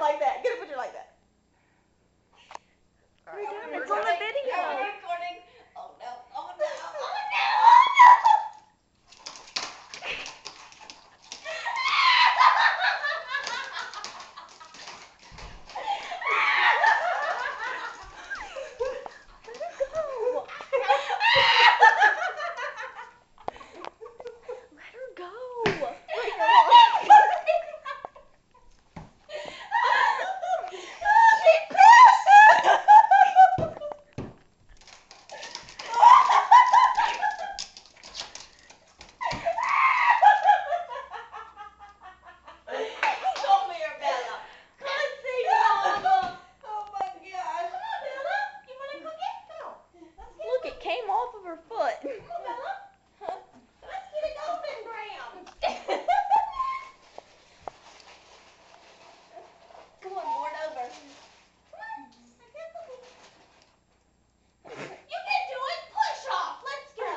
like that. Get a picture like that. All right, It's on the video. Yeah, we're recording. Oh no. Oh no. Oh no. Came off of her foot. Come on, Bella. Let's get it open, Graham. Come on, board over. Come on. You can do it. Push off. Let's go.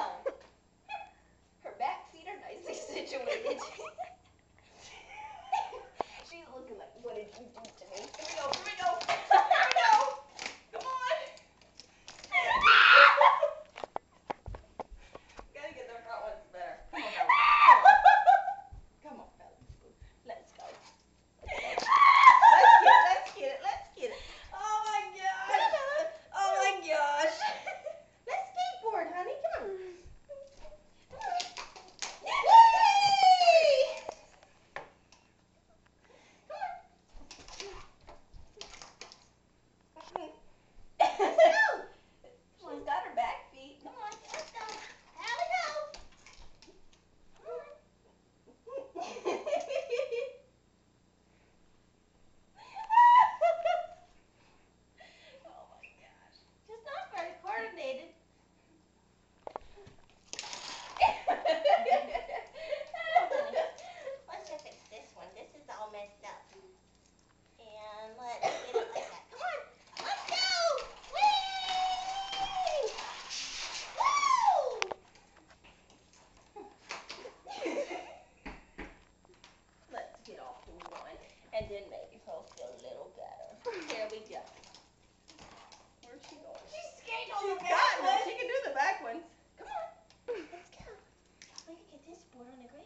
Her back feet are nicely situated. She's looking like, what did you do to me? Here we go. Here we go. Here we go. Come on. Gotta get the front ones better. Come on, Bella. Come on, Bella. Let's go. Let's get it. Let's get it. Oh my gosh. Oh my gosh. Let's skateboard, honey. Come on. Yay! Come on. Let's go. She's got her back feet. Come on. Let's go. Here we go. Oh my gosh. She's not very coordinated. Let's just fix this one. This is all messed up. And let's get it like that. Come on. Let's go. Whee! Woo! Let's get off the one, and then maybe he'll feel a little better. Here we go. Where's she going? She's skating on the back one. She can do the back ones. Come on. Let's go. We're gonna get this board on the ground.